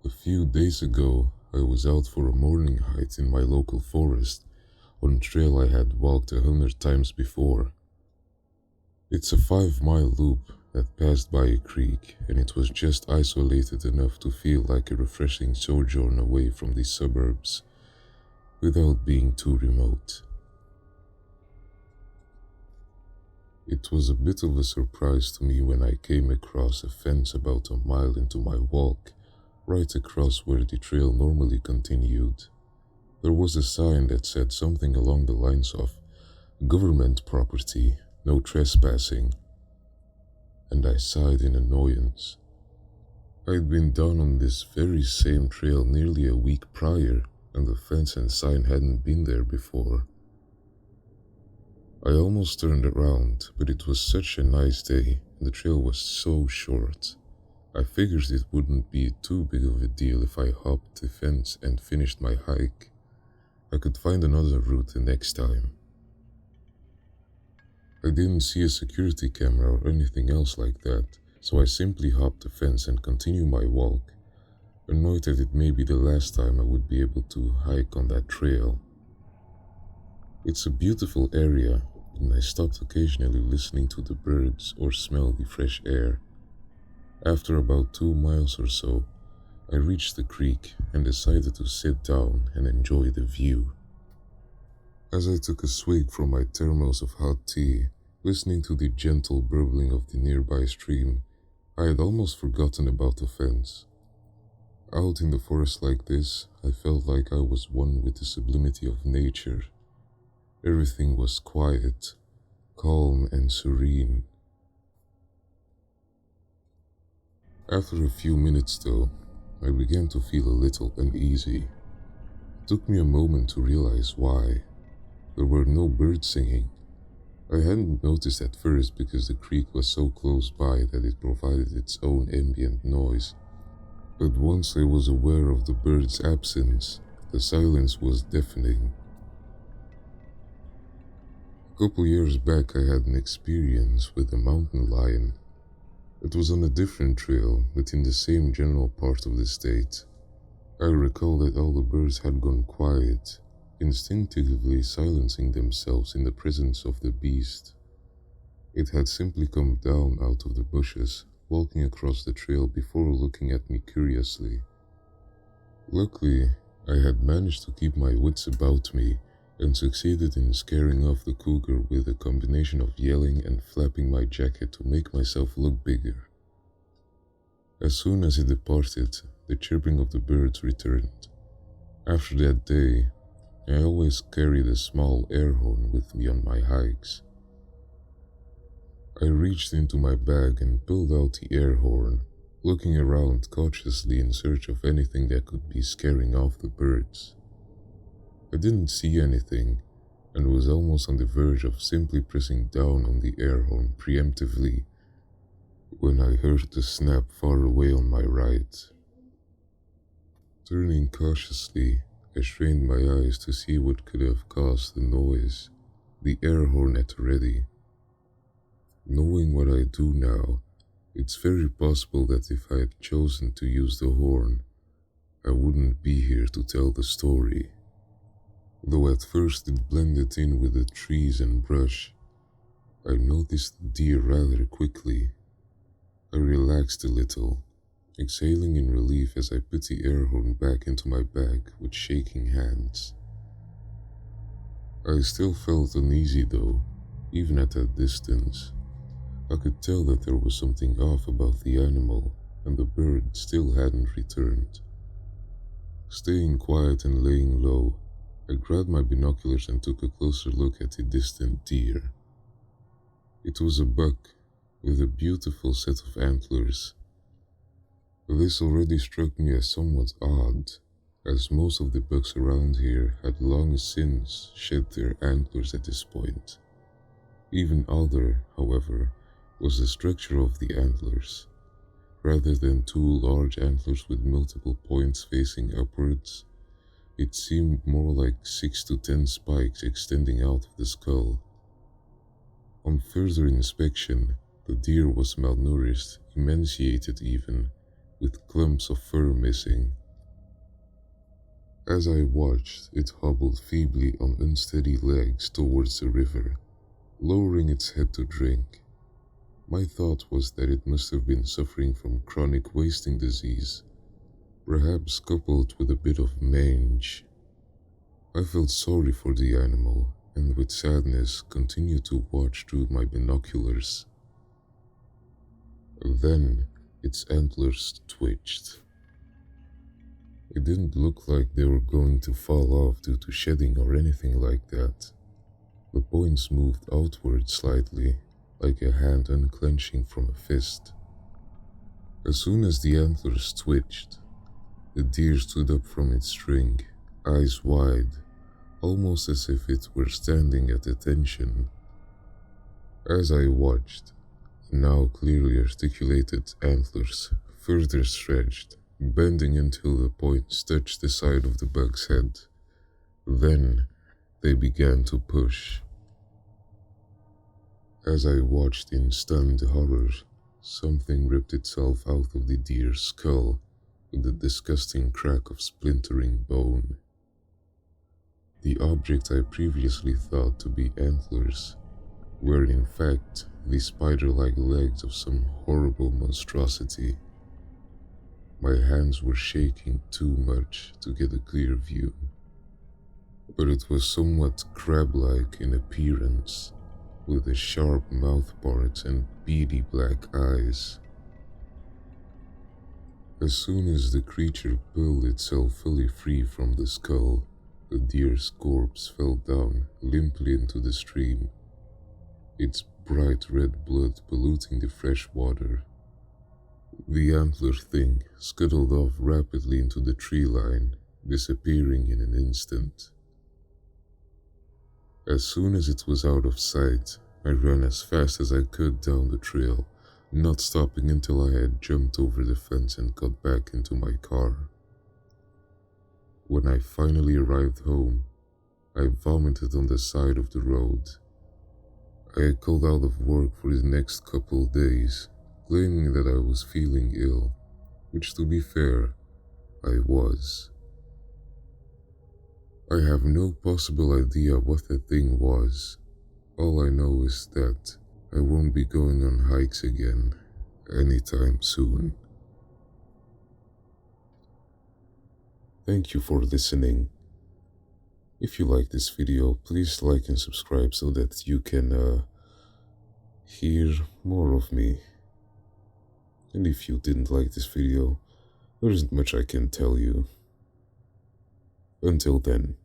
A few days ago, I was out for a morning hike in my local forest on a trail I had walked 100 times before. It's a 5 mile loop that passed by a creek, and it was just isolated enough to feel like a refreshing sojourn away from the suburbs without being too remote. It was a bit of a surprise to me when I came across a fence about a mile into my walk, right across where the trail normally continued. There was a sign that said something along the lines of government property, no trespassing, and I sighed in annoyance. I'd been down on this very same trail nearly a week prior, and the fence and sign hadn't been there before. I almost turned around, but it was such a nice day, and the trail was so short. I figured it wouldn't be too big of a deal if I hopped the fence and finished my hike. I could find another route the next time. I didn't see a security camera or anything else like that, so I simply hopped the fence and continued my walk, annoyed that it may be the last time I would be able to hike on that trail. It's a beautiful area, and I stopped occasionally listening to the birds or smell the fresh air. After about 2 miles or so, I reached the creek and decided to sit down and enjoy the view. As I took a swig from my thermos of hot tea, listening to the gentle burbling of the nearby stream, I had almost forgotten about the fence. Out in the forest like this, I felt like I was one with the sublimity of nature. Everything was quiet, calm, and serene. After a few minutes, though, I began to feel a little uneasy. It took me a moment to realize why. There were no birds singing. I hadn't noticed at first because the creek was so close by that it provided its own ambient noise. But once I was aware of the birds' absence, the silence was deafening. A couple years back, I had an experience with a mountain lion. It was on a different trail, but in the same general part of the state. I recall that all the birds had gone quiet, instinctively silencing themselves in the presence of the beast. It had simply come down out of the bushes, walking across the trail before looking at me curiously. Luckily, I had managed to keep my wits about me and succeeded in scaring off the cougar with a combination of yelling and flapping my jacket to make myself look bigger. As soon as it departed, the chirping of the birds returned. After that day, I always carried a small air horn with me on my hikes. I reached into my bag and pulled out the air horn, looking around cautiously in search of anything that could be scaring off the birds. I didn't see anything, and was almost on the verge of simply pressing down on the air horn preemptively when I heard the snap far away on my right. Turning cautiously, I strained my eyes to see what could have caused the noise. The air horn at the ready. Knowing what I do now, it's very possible that if I had chosen to use the horn, I wouldn't be here to tell the story. Though at first it blended in with the trees and brush, I noticed the deer rather quickly. I relaxed a little, exhaling in relief as I put the air horn back into my bag with shaking hands. I still felt uneasy though, even at that distance. I could tell that there was something off about the animal, and the bird still hadn't returned. Staying quiet and laying low, I grabbed my binoculars and took a closer look at the distant deer. It was a buck with a beautiful set of antlers. This already struck me as somewhat odd, as most of the bucks around here had long since shed their antlers at this point. Even odder, however, was the structure of the antlers. Rather than two large antlers with multiple points facing upwards, it seemed more like 6 to 10 spikes extending out of the skull. On further inspection, the deer was malnourished, emaciated even, with clumps of fur missing, As I watched, it hobbled feebly on unsteady legs towards the river, lowering its head to drink. My thought was that it must have been suffering from chronic wasting disease, perhaps coupled with a bit of mange. I felt sorry for the animal, and with sadness continued to watch through my binoculars. Then its antlers twitched. It didn't look like they were going to fall off due to shedding or anything like that. The points moved outward slightly, like a hand unclenching from a fist. As soon as the antlers twitched, the deer stood up from its string, eyes wide, almost as if it were standing at attention. As I watched, the now clearly articulated antlers further stretched, bending until the points touched the side of the bug's head. Then they began to push. As I watched in stunned horror, something ripped itself out of the deer's skull with a disgusting crack of splintering bone. The object I previously thought to be antlers were in fact the spider-like legs of some horrible monstrosity. My hands were shaking too much to get a clear view, but it was somewhat crab-like in appearance, with a sharp mouthparts and beady black eyes. As soon as the creature pulled itself fully free from the skull, the deer's corpse fell down limply into the stream, its bright red blood polluting the fresh water. The antler thing scuttled off rapidly into the tree line, disappearing in an instant. As soon as it was out of sight, I ran as fast as I could down the trail, not stopping until I had jumped over the fence and got back into my car. When I finally arrived home, I vomited on the side of the road. I had called out of work for the next couple of days, claiming that I was feeling ill, which to be fair, I was. I have no possible idea what the thing was. All I know is that I won't be going on hikes again anytime soon. Thank you for listening. If you like this video, please like and subscribe so that you can hear more of me. And if you didn't like this video, there isn't much I can tell you. Until then.